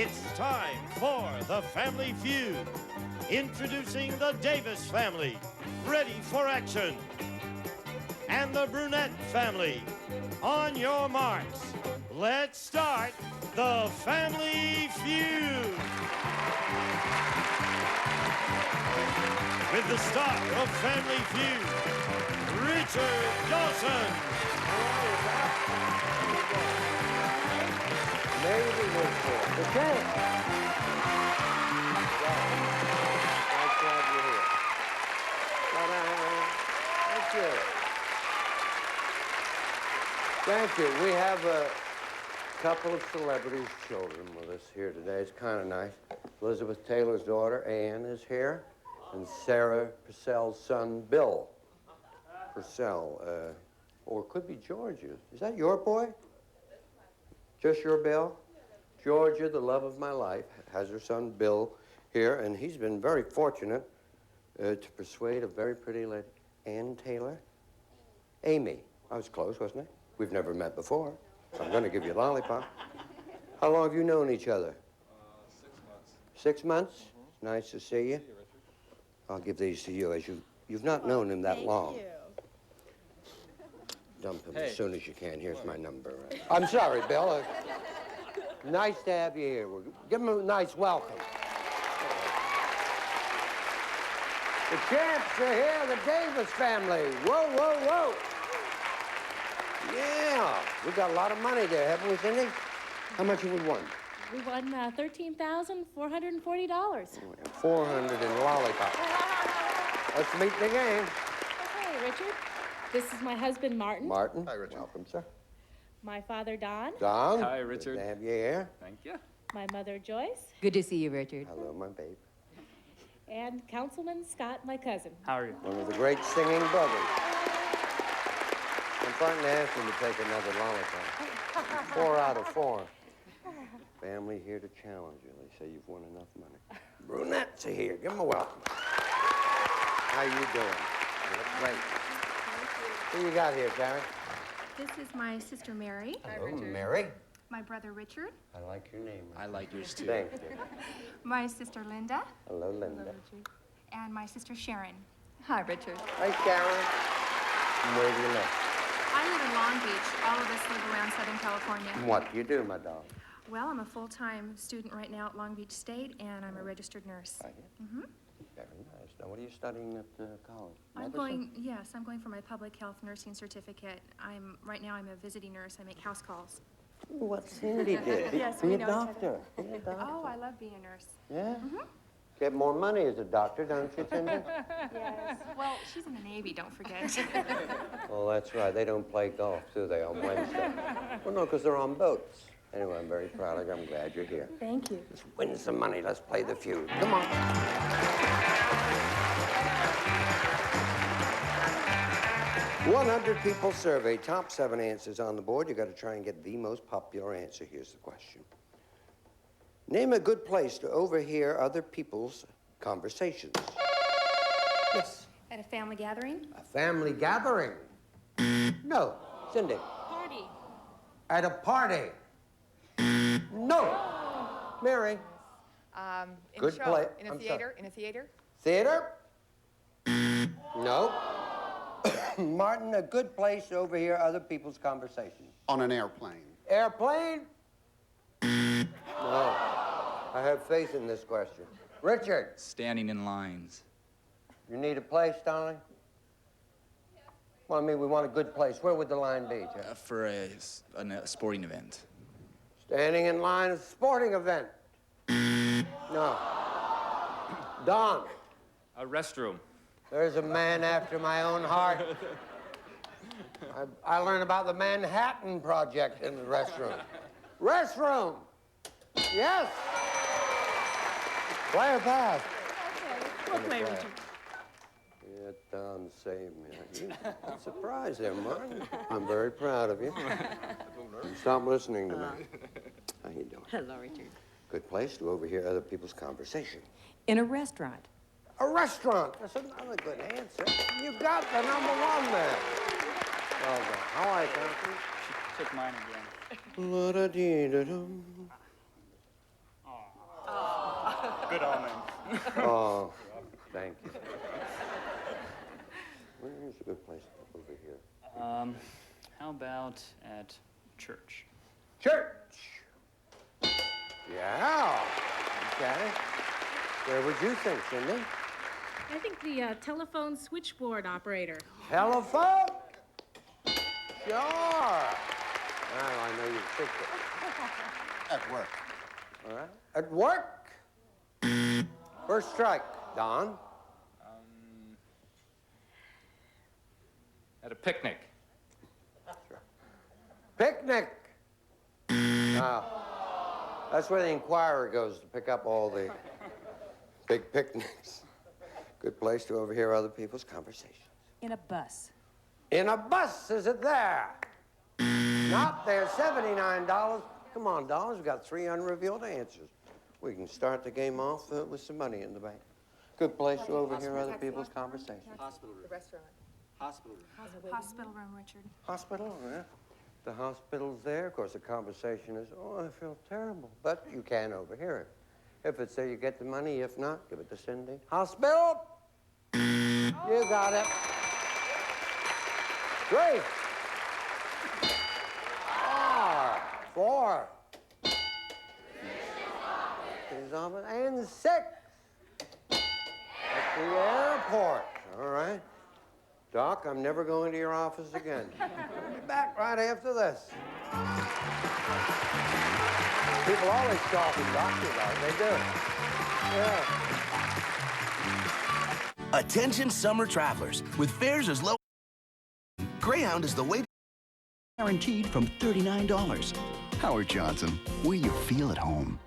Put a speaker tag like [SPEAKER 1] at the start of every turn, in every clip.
[SPEAKER 1] It's time for the Family Feud. Introducing the Davis family, ready for action. And the Burnette family. On your marks, let's start the Family Feud. With the star of Family Feud, Richard Dawson.
[SPEAKER 2] Maybe we'll see. Okay. Nice to have you here. Ta-da. Thank you. Thank you. We have a couple of celebrities' children with us here today. It's kind of nice. Elizabeth Taylor's daughter, Ann, is here, and Sarah Purcell's son, Bill Purcell. Or it could be Georgia. Is that your boy? Just your Bill? Georgia, the love of my life, has her son Bill here, and he's been very fortunate to persuade a very pretty lady, Ann Taylor. Amy. I was close, wasn't I? We've never met before, so I'm going to give you a lollipop. How long have you known each other?
[SPEAKER 3] 6 months.
[SPEAKER 2] 6 months? Mm-hmm. Nice to see you. I'll give these to you, as you've not known him that long.
[SPEAKER 4] Thank you.
[SPEAKER 2] Dump him as soon as you can. Here's my number. I'm sorry, Bill. Nice to have you here. Give him a nice welcome. The champs are here, the Davis family. Whoa, whoa, whoa. Yeah, we got a lot of money there, haven't we, Cindy? How much have we won?
[SPEAKER 4] We won $13,440.
[SPEAKER 2] 400 in lollipop. Let's meet the game.
[SPEAKER 4] Okay, Richard. This is my husband, Martin.
[SPEAKER 2] Martin. Hi, Richard. Welcome, sir.
[SPEAKER 4] My father, Don.
[SPEAKER 2] Don.
[SPEAKER 3] Hi, Richard.
[SPEAKER 2] Good to have you here.
[SPEAKER 3] Thank you.
[SPEAKER 4] My mother, Joyce.
[SPEAKER 5] Good to see you, Richard.
[SPEAKER 2] Hello, my babe.
[SPEAKER 4] And Councilman Scott, my cousin.
[SPEAKER 3] How are you?
[SPEAKER 2] One of the great singing brothers. I'm starting to ask him to take another lollipop. 4 out of 4. Family here to challenge you. They say you've won enough money. Brunettes are here. Give them a welcome. How you doing? You look great. Who you got here, Karen?
[SPEAKER 6] This is my sister Mary.
[SPEAKER 2] Hello, Mary.
[SPEAKER 6] My brother Richard.
[SPEAKER 2] I like your name.
[SPEAKER 3] I like yours too.
[SPEAKER 2] Thank you.
[SPEAKER 6] My sister Linda.
[SPEAKER 2] Hello, Linda.
[SPEAKER 6] And my sister Sharon.
[SPEAKER 5] Hi, Richard.
[SPEAKER 2] Hi, Karen. And where do you live?
[SPEAKER 6] I live in Long Beach. All of us live around Southern California.
[SPEAKER 2] And what do you do, my dog?
[SPEAKER 6] Well, I'm a full-time student right now at Long Beach State, and I'm a registered nurse.
[SPEAKER 2] Are you? Mm-hmm. Very nice. Now, what are you studying at college?
[SPEAKER 6] I'm going for my public health nursing certificate. Right now I'm a visiting nurse. I make house calls.
[SPEAKER 2] What Cindy did.
[SPEAKER 6] Yes,
[SPEAKER 2] Be
[SPEAKER 6] we
[SPEAKER 2] a
[SPEAKER 6] know
[SPEAKER 2] doctor. Be a doctor.
[SPEAKER 6] Oh, I love being a nurse.
[SPEAKER 2] Yeah? Mm-hmm. Get more money as a doctor, don't you, Cindy?
[SPEAKER 6] Yes. Well, she's in the Navy, don't forget.
[SPEAKER 2] Well, that's right. They don't play golf, do they, on Wednesday? Well, no, because they're on boats. Anyway, I'm very proud of you. I'm glad you're here.
[SPEAKER 6] Thank you.
[SPEAKER 2] Let's win some money. Let's play the feud. Come on. 100 people surveyed. Top 7 answers on the board. You got to try and get the most popular answer. Here's the question. Name a good place to overhear other people's conversations. Yes.
[SPEAKER 6] At a family gathering?
[SPEAKER 2] A family gathering. No. Cindy.
[SPEAKER 4] Party.
[SPEAKER 2] At a party. No. Mary.
[SPEAKER 5] In
[SPEAKER 2] Good
[SPEAKER 5] a show.
[SPEAKER 2] play.
[SPEAKER 5] In a
[SPEAKER 2] I'm
[SPEAKER 5] theater?
[SPEAKER 2] sorry.
[SPEAKER 5] In a theater?
[SPEAKER 2] Theater? No. Martin, a good place to overhear other people's conversations.
[SPEAKER 7] On an airplane.
[SPEAKER 2] Airplane? No. I have faith in this question. Richard.
[SPEAKER 3] Standing in lines.
[SPEAKER 2] You need a place, darling? Well, I mean, we want a good place. Where would the line be, Jeff?
[SPEAKER 3] For a sporting event.
[SPEAKER 2] Standing in line at a sporting event. No. Don.
[SPEAKER 8] A restroom.
[SPEAKER 2] There's a man after my own heart. I learned about the Manhattan Project in the restroom. Restroom! Yes! Play a pass.
[SPEAKER 4] Okay, we'll play, Richard.
[SPEAKER 2] Yeah, Don saved me. I'm surprised there, Martin. I'm very proud of you. Stop listening to me. How you doing?
[SPEAKER 5] Hello, Richard.
[SPEAKER 2] Good place to overhear other people's conversation.
[SPEAKER 5] In a restaurant.
[SPEAKER 2] A restaurant. That's another good answer. You got the #1 there. Well done. How are you, Constance?
[SPEAKER 3] She took mine again.
[SPEAKER 2] La-da-dee-da-dum.
[SPEAKER 3] Oh, Good omen.
[SPEAKER 2] Oh, thank you. Where's a good place over here?
[SPEAKER 7] How about at church?
[SPEAKER 2] Church! Yeah. Okay. Where would you think, Cindy?
[SPEAKER 4] I think the telephone switchboard operator.
[SPEAKER 2] Telephone? Sure. Now I know you think it.
[SPEAKER 8] At work.
[SPEAKER 2] All right. At work? First strike. Don?
[SPEAKER 7] At a picnic.
[SPEAKER 2] Picnic. Now, that's where the Inquirer goes to pick up all the big picnics. Good place to overhear other people's conversations.
[SPEAKER 5] In a bus.
[SPEAKER 2] In a bus, is it there? Not there, $79. Come on, dollars, we've got 3 unrevealed answers. We can start the game off with some money in the bank. Good place to overhear other people's conversations.
[SPEAKER 8] Hospital room.
[SPEAKER 5] The restaurant.
[SPEAKER 8] Hospital room.
[SPEAKER 6] Hospital room, Richard.
[SPEAKER 2] Hospital, yeah. The hospital's there. Of course, the conversation is, oh, I feel terrible. But you can overhear it. If it's there, you get the money. If not, give it to Cindy. Hospital! You got it. 3. 4. And 6. At the airport. All right. Doc, I'm never going to your office again. I'll be back right after this. People always talk to doctors about it. They do. Yeah.
[SPEAKER 9] Attention summer travelers. With fares as low, Greyhound is the way guaranteed from $39. Howard Johnson, where you feel at home.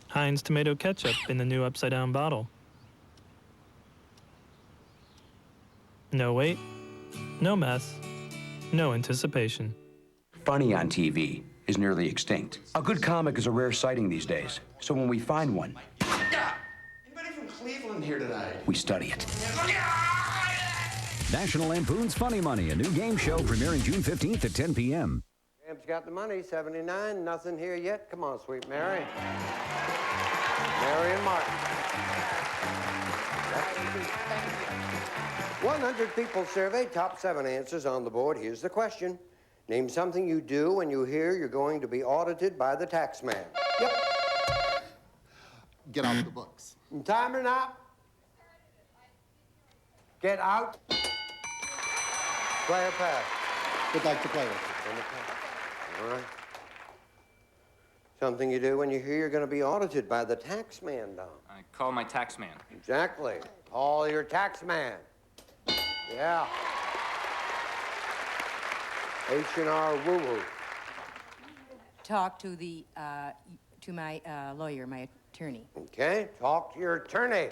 [SPEAKER 10] Heinz tomato ketchup in the new upside-down bottle. No wait, no mess, no anticipation.
[SPEAKER 11] Funny on TV is nearly extinct. A good comic is a rare sighting these days, so when we find one,
[SPEAKER 8] Anybody from Cleveland here tonight?
[SPEAKER 11] we study it.
[SPEAKER 12] National Lampoon's Funny Money, a new game show premiering June 15th at 10 p.m.
[SPEAKER 2] Sam's got the money, 79, nothing here yet. Come on, sweet Mary. Mary and Martin. 100 people surveyed, top 7 answers on the board. Here's the question. Name something you do when you hear you're going to be audited by the tax man. Yep.
[SPEAKER 8] Get off the books.
[SPEAKER 2] Timer now. Get out. Player pass.
[SPEAKER 8] Would like to play with
[SPEAKER 2] All right. Something you do when you hear you're going to be audited by the tax man, Don.
[SPEAKER 7] I call my tax man.
[SPEAKER 2] Exactly. Call your tax man. Yeah. H&R woo-woo.
[SPEAKER 5] Talk to the, to my lawyer, my attorney.
[SPEAKER 2] Okay, talk to your attorney.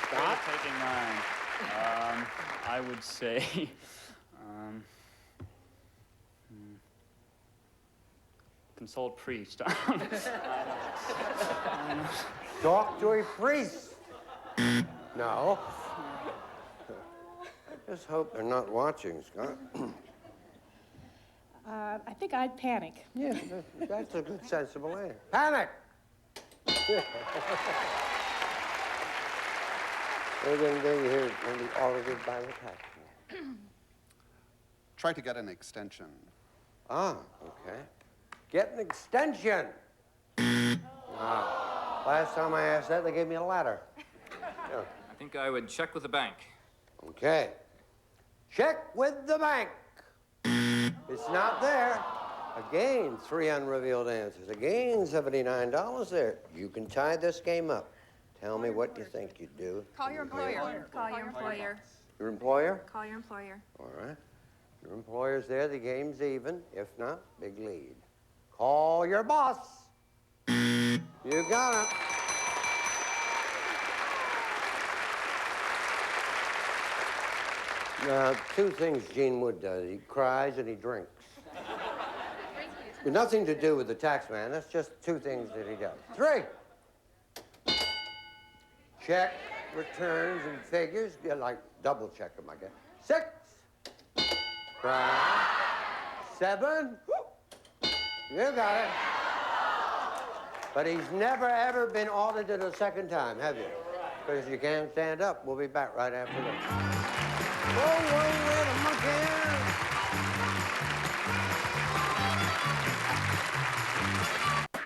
[SPEAKER 7] Scott? Taking mine. I would say, consult priest.
[SPEAKER 2] Talk to a priest. No. I just hope they're not watching, Scott.
[SPEAKER 4] I think I'd panic.
[SPEAKER 2] Yeah, that's a good, sensible answer. Panic! We're going to be here and be audited by the tax man.
[SPEAKER 8] Try to get an extension.
[SPEAKER 2] Ah, okay. Get an extension. Ah, last time I asked that, they gave me a ladder. Yeah.
[SPEAKER 7] I think I would check with the bank.
[SPEAKER 2] Okay. Check with the bank. It's not there. Again, 3 unrevealed answers. Again, $79 there. You can tie this game up. Tell me what you think you'd do.
[SPEAKER 6] Call your employer. Call your employer.
[SPEAKER 2] Your employer?
[SPEAKER 6] Call your employer.
[SPEAKER 2] All right. Your employer's there. The game's even. If not, big lead. Call your boss. You got it. Two things Gene Wood does. He cries and he drinks. Nothing to do with the tax man. That's just two things that he does. 3. Check, returns, and figures. You like double check them, I guess. 6. Cry. 7. You got it. But he's never, ever been audited a second time, have you? Because you can't stand up. We'll be back right after this. Whoa, wait a monkey.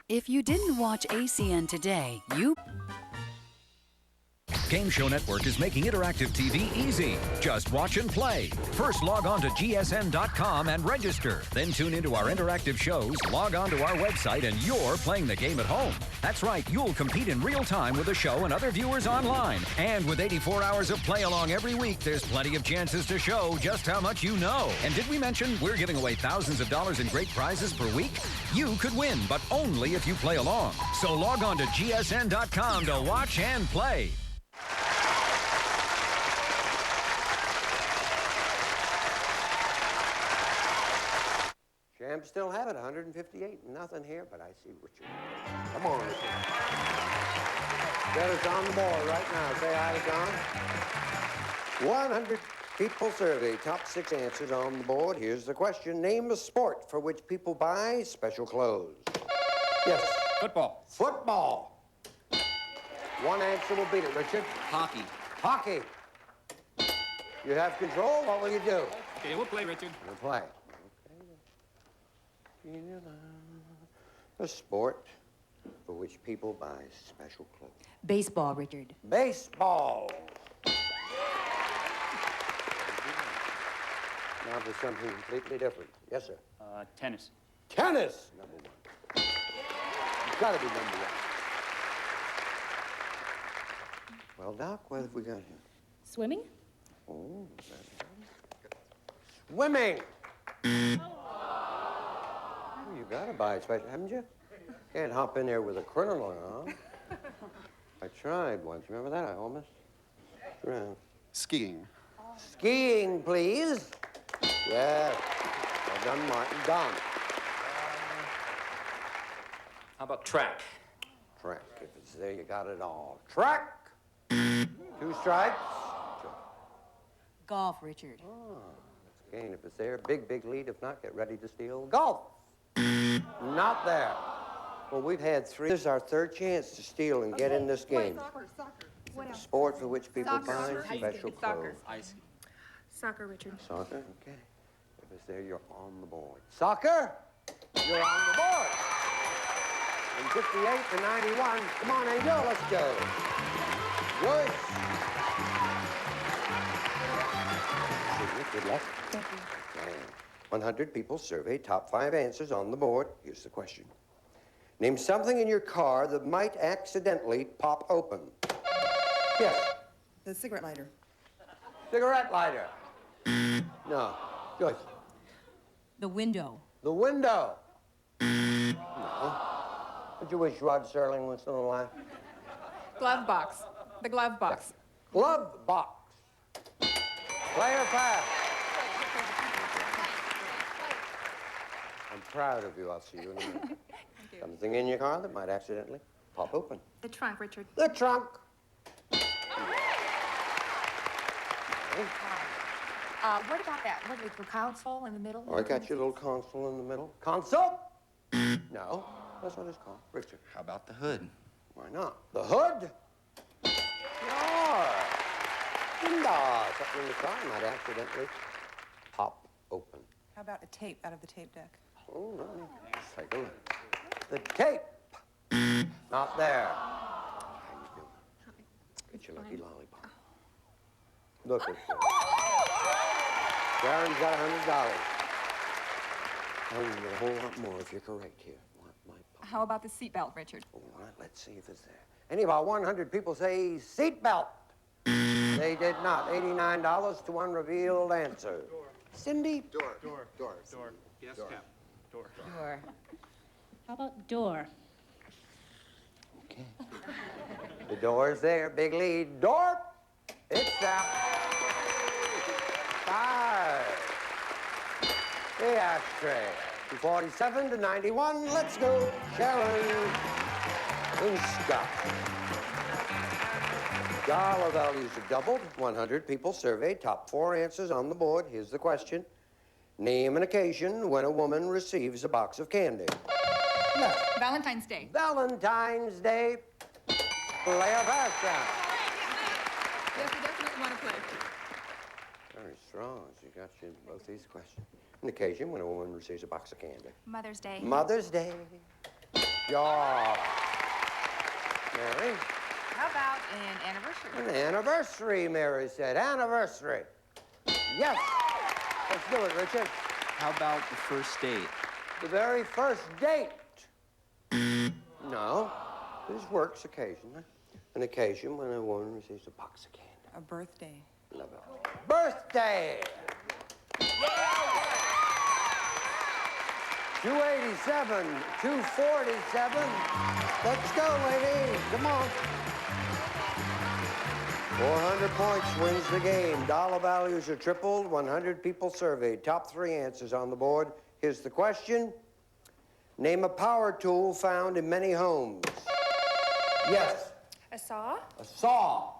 [SPEAKER 13] If you didn't watch ACN today, you...
[SPEAKER 12] Game Show Network is making interactive TV easy. Just watch and play. First, log on to gsn.com and register. Then tune into our interactive shows, log on to our website, and you're playing the game at home. That's right, you'll compete in real time with the show and other viewers online. And with 84 hours of play along every week, there's plenty of chances to show just how much you know. And did we mention we're giving away thousands of dollars in great prizes per week? You could win, but only if you play along. So log on to gsn.com to watch and play.
[SPEAKER 2] Champs still have it, 158. Nothing here, but I see Richard. Come on, Richard. Get us on the board right now. Say hi to John. 100 people survey. Top 6 answers on the board. Here's the question. Name a sport for which people buy special clothes. Yes.
[SPEAKER 3] Football.
[SPEAKER 2] Football. One answer will beat it, Richard.
[SPEAKER 3] Hockey.
[SPEAKER 2] Hockey. You have control. What will you do?
[SPEAKER 7] Okay, we'll play, Richard.
[SPEAKER 2] We'll play. A sport for which people buy special clothes.
[SPEAKER 5] Baseball, Richard.
[SPEAKER 2] Baseball. Now for something completely different. Yes, sir.
[SPEAKER 7] Tennis.
[SPEAKER 2] Tennis, number 1. It's got to be number 1. Well, Doc, what have we got here?
[SPEAKER 4] Swimming?
[SPEAKER 2] Oh, swimming. You gotta buy it special, haven't you? Can't hop in there with a criminal, huh? I tried once. Remember that? I almost drowned.
[SPEAKER 8] Skiing.
[SPEAKER 2] Skiing, please. Yes. Well done, Martin. Don.
[SPEAKER 7] How about track?
[SPEAKER 2] Track. If it's there, you got it all. Track. 2 strikes.
[SPEAKER 5] Golf, Richard.
[SPEAKER 2] Oh, that's gain. If it's there, big, big lead. If not, get ready to steal. Golf. Not there. Well, we've had 3. This is our 3rd chance to steal and get in this game.
[SPEAKER 6] What else?
[SPEAKER 2] Sport for which people buy
[SPEAKER 6] Soccer.
[SPEAKER 2] special clothes.
[SPEAKER 3] Ice.
[SPEAKER 6] Soccer, Richard.
[SPEAKER 2] Soccer? Okay. If it's there, you're on the board. Soccer? You're on the board. And 58 to 91. Come on, Angel, let's go. Good. Good luck. Thank you. 100 people surveyed. Top 5 answers on the board. Here's the question. Name something in your car that might accidentally pop open. Yes.
[SPEAKER 14] The cigarette lighter.
[SPEAKER 2] Cigarette lighter. No. Good.
[SPEAKER 5] The window.
[SPEAKER 2] The window. No. Would you wish Rod Serling was still alive?
[SPEAKER 14] Glove box. The glove box.
[SPEAKER 2] Glove box. Player pass. I'm proud of you. I'll see you in a minute. Something in your car that might accidentally pop open.
[SPEAKER 6] The trunk, Richard.
[SPEAKER 2] The trunk.
[SPEAKER 14] What about that? What, the console in the middle?
[SPEAKER 2] Oh, I got your little console in the middle. Console? No, that's what it's called. Richard.
[SPEAKER 3] How about the hood?
[SPEAKER 2] Why not? The hood? Sure. Something in the car might accidentally pop open.
[SPEAKER 14] How about a tape out of the tape deck?
[SPEAKER 2] Oh, let me take a look. The tape. Not there. How you doing? Get your lucky lollipop. Look at this. Sharon's got $100. Oh, you get a whole lot more if you're correct here.
[SPEAKER 14] How about the seatbelt, Richard?
[SPEAKER 2] All right, let's see if it's there. Any of our 100 people say seatbelt. They did not. $89 to unrevealed answer. Cindy?
[SPEAKER 8] Door.
[SPEAKER 7] Yes,
[SPEAKER 8] Door.
[SPEAKER 7] Cap. Door.
[SPEAKER 5] Door.
[SPEAKER 4] How about door?
[SPEAKER 2] Okay. The door is there. Big lead. Door. It's out. The ashtray. 47 to 91. Let's go, Sharon and Scott. Dollar values have doubled. 100 people surveyed. Top 4 answers on the board. Here's the question. Name an occasion when a woman receives a box of candy. No.
[SPEAKER 14] Valentine's Day.
[SPEAKER 2] Valentine's Day. Play a pass down.
[SPEAKER 14] Yes, we definitely want to play.
[SPEAKER 2] Very strong. She got you in both these questions. An occasion when a woman receives a box of candy.
[SPEAKER 6] Mother's Day.
[SPEAKER 2] Mother's Day. Yeah. Mary?
[SPEAKER 14] How about an anniversary?
[SPEAKER 2] An anniversary, Mary said. Anniversary. Yes. Let's do it, Richard.
[SPEAKER 3] How about the first date?
[SPEAKER 2] The very first date. No. This works occasionally. An occasion when a woman receives a box of candy.
[SPEAKER 5] A birthday.
[SPEAKER 2] Love it. Birthday. 287, 247. Let's go, ladies. Come on. 400 points wins the game. Dollar values are tripled. 100 people surveyed. Top 3 answers on the board. Here's the question. Name a power tool found in many homes. Yes.
[SPEAKER 6] A saw?
[SPEAKER 2] A saw.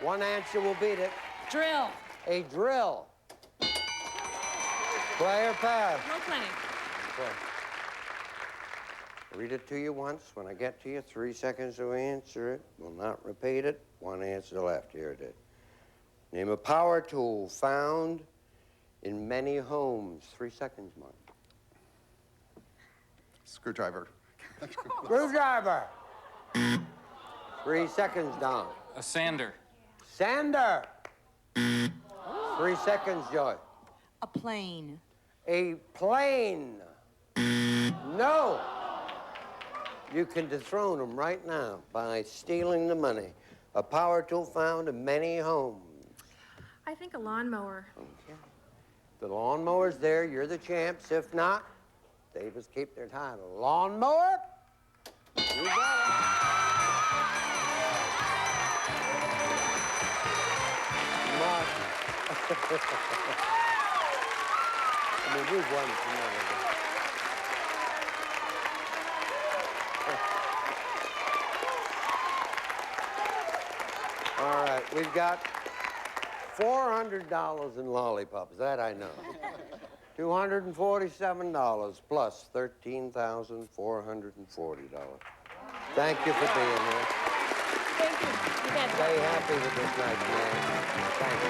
[SPEAKER 2] One answer will beat it.
[SPEAKER 4] Drill.
[SPEAKER 2] A drill. Play or pass?
[SPEAKER 4] No playing.
[SPEAKER 2] Play. Read it to you once. When I get to you, 3 seconds to answer it. Will not repeat it. 1 answer left. Here it is. Name a power tool found in many homes. 3 seconds, Mark.
[SPEAKER 8] Screwdriver.
[SPEAKER 2] Screwdriver. 3 seconds, Don.
[SPEAKER 7] A sander.
[SPEAKER 2] Sander. 3 seconds, Joy.
[SPEAKER 5] A plane.
[SPEAKER 2] A plane. No. You can dethrone them right now by stealing the money. A power tool found in many homes.
[SPEAKER 6] I think a lawnmower.
[SPEAKER 2] Okay. The lawnmower's there. You're the champs. If not, Davis keep their title. Lawnmower. You got it. Mark. I mean, we've won tonight. All right, we've got $400 in lollipops. That I know. $247 plus $13,440. Thank you for being here.
[SPEAKER 4] Thank you. You bet.
[SPEAKER 2] Stay happy with this night, man. Thank you.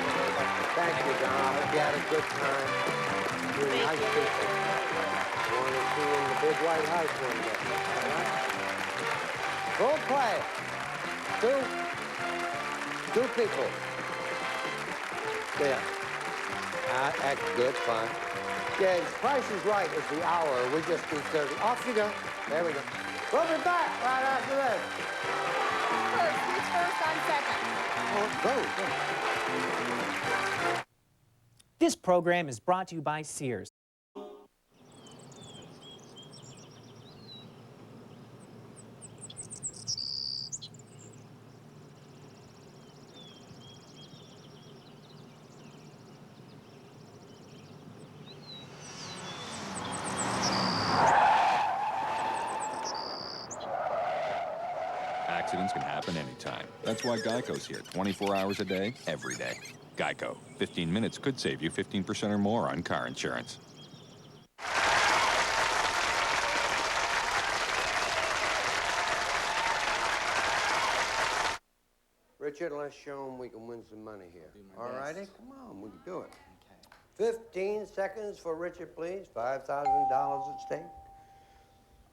[SPEAKER 2] Thank you, Don. I hope you had a good time. Really nice people. I want to see you in the big white house one day. All right? Full play. Two people. Yeah. That's good fun. Yeah, Price is Right is the hour. We just do 30. Off you go. There we go. We'll be back right after this.
[SPEAKER 14] Who's first on second?
[SPEAKER 2] Oh, go.
[SPEAKER 15] This program is brought to you by Sears.
[SPEAKER 16] Accidents can happen anytime. That's why Geico's here 24 hours a day, every day. Geico. 15 minutes could save you 15% or more on car insurance.
[SPEAKER 2] Richard, let's show them we can win some money here. All righty? Come on, we can do it. 15 seconds for Richard, please. $5,000 at stake.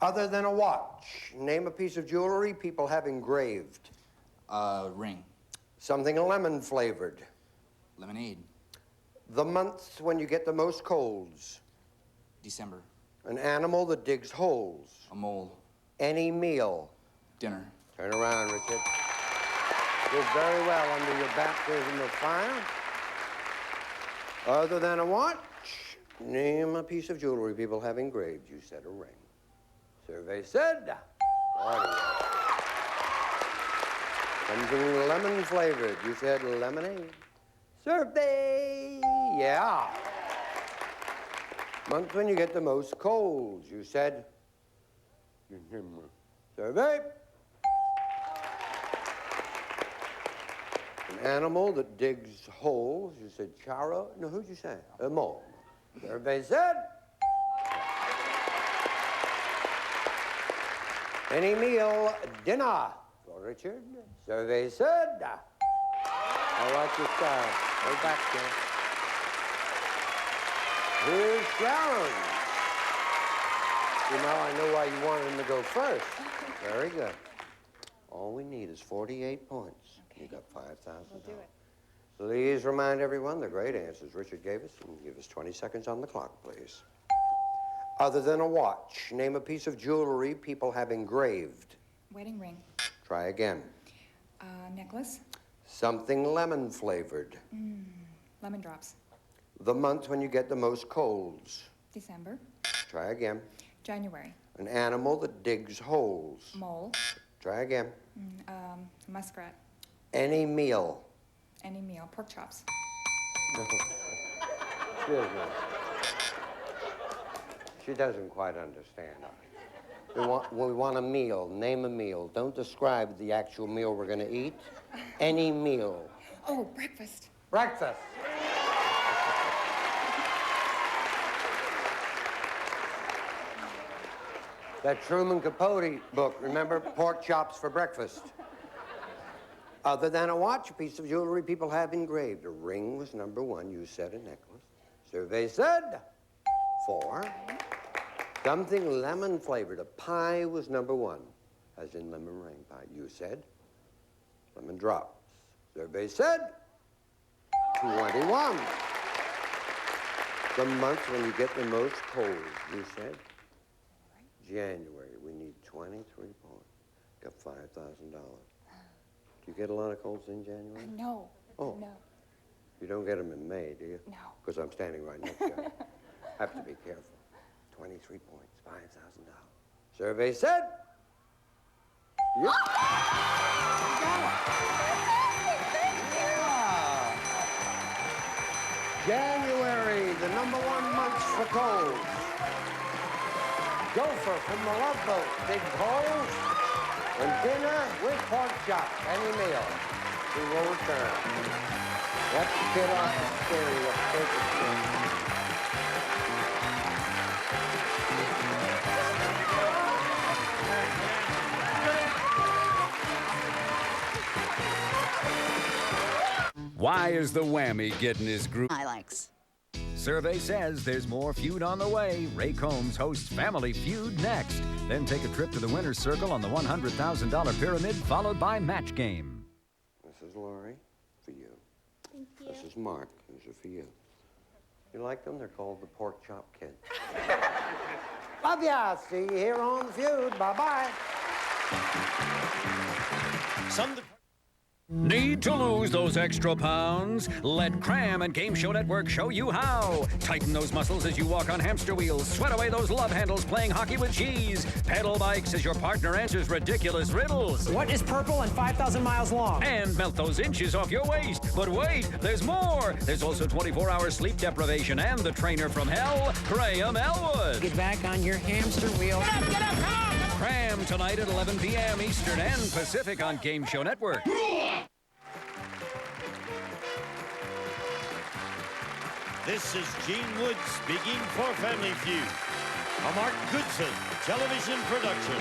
[SPEAKER 2] Other than a watch, name a piece of jewelry people have engraved.
[SPEAKER 3] Ring.
[SPEAKER 2] Something lemon flavored.
[SPEAKER 3] Lemonade.
[SPEAKER 2] The month when you get the most colds.
[SPEAKER 3] December.
[SPEAKER 2] An animal that digs holes.
[SPEAKER 3] A mole.
[SPEAKER 2] Any meal.
[SPEAKER 3] Dinner.
[SPEAKER 2] Turn around, Richard. Did very well under your baptism of fire. Other than a watch, name a piece of jewelry people have engraved. You said a ring. Survey said, something lemon flavored. You said lemonade. Survey, yeah. Month when you get the most colds, you said. Survey. An animal that digs holes, you said chara. No, who'd you say? A mole. Survey said. Any meal, dinner. For Richard. Survey said. I like your style. Go back there. Here's Sharon. You know, I know why you wanted him to go first. Very good. All we need is 48 points. Okay. You got $5,000.
[SPEAKER 4] We'll do it.
[SPEAKER 2] Please remind everyone the great answers Richard gave us, and give us 20 seconds on the clock, please. Other than a watch, name a piece of jewelry people have engraved.
[SPEAKER 6] Wedding ring.
[SPEAKER 2] Try again.
[SPEAKER 6] Necklace.
[SPEAKER 2] Something lemon flavored.
[SPEAKER 6] Lemon drops.
[SPEAKER 2] The month when you get the most colds.
[SPEAKER 6] December.
[SPEAKER 2] Try again.
[SPEAKER 6] January.
[SPEAKER 2] An animal that digs holes.
[SPEAKER 6] Mole.
[SPEAKER 2] Try again.
[SPEAKER 6] Muskrat.
[SPEAKER 2] Any meal.
[SPEAKER 6] Any meal. Pork chops.
[SPEAKER 2] She doesn't quite understand. We want a meal. Name a meal. Don't describe the actual meal we're going to eat. Any meal.
[SPEAKER 6] Oh, breakfast.
[SPEAKER 2] Breakfast. That Truman Capote book, remember? Pork chops for breakfast. Other than a watch, a piece of jewelry people have engraved. A ring was number 1. You said a necklace. Survey said 4. Something lemon flavored. A pie was number 1, as in lemon meringue pie. You said lemon drops. Survey said 21. The month when you get the most colds. You said January. We need 23 points. Got $5,000. Do you get a lot of colds in January?
[SPEAKER 6] No.
[SPEAKER 2] Oh.
[SPEAKER 6] No.
[SPEAKER 2] You don't get them in May, do you?
[SPEAKER 6] No.
[SPEAKER 2] Because I'm standing right next to you. Have to be careful. 23 points, $5,000. Survey said. Yep. January, the number 1 month for colds. Gopher from the Love Boat, big holes. And dinner with pork chops, any meal. We will return. Let the kid off the stereo. Take it slow.
[SPEAKER 12] Why is the whammy getting his group?
[SPEAKER 13] Highlights.
[SPEAKER 12] Survey says there's more Feud on the way. Ray Combs hosts Family Feud next. Then take a trip to the winner's circle on the $100,000 pyramid, followed by Match Game.
[SPEAKER 2] This is Lori, for you.
[SPEAKER 4] Thank you.
[SPEAKER 2] This is Mark. These are for you. You like them? They're called the Pork Chop Kids. Love ya. See you here on the Feud. Bye-bye.
[SPEAKER 12] Need to lose those extra pounds? Let Cram and Game Show Network show you how. Tighten those muscles as you walk on hamster wheels. Sweat away those love handles playing hockey with cheese. Pedal bikes as your partner answers ridiculous riddles.
[SPEAKER 15] What is purple and 5,000 miles long?
[SPEAKER 12] And melt those inches off your waist. But wait, there's more. There's also 24-hour sleep deprivation and the trainer from hell, Graham Elwood.
[SPEAKER 15] Get back on your hamster wheel.
[SPEAKER 12] Get up, come on! Cram tonight at 11 p.m. Eastern and Pacific on Game Show Network.
[SPEAKER 1] This is Gene Wood speaking for Family Feud, a Mark Goodson television production.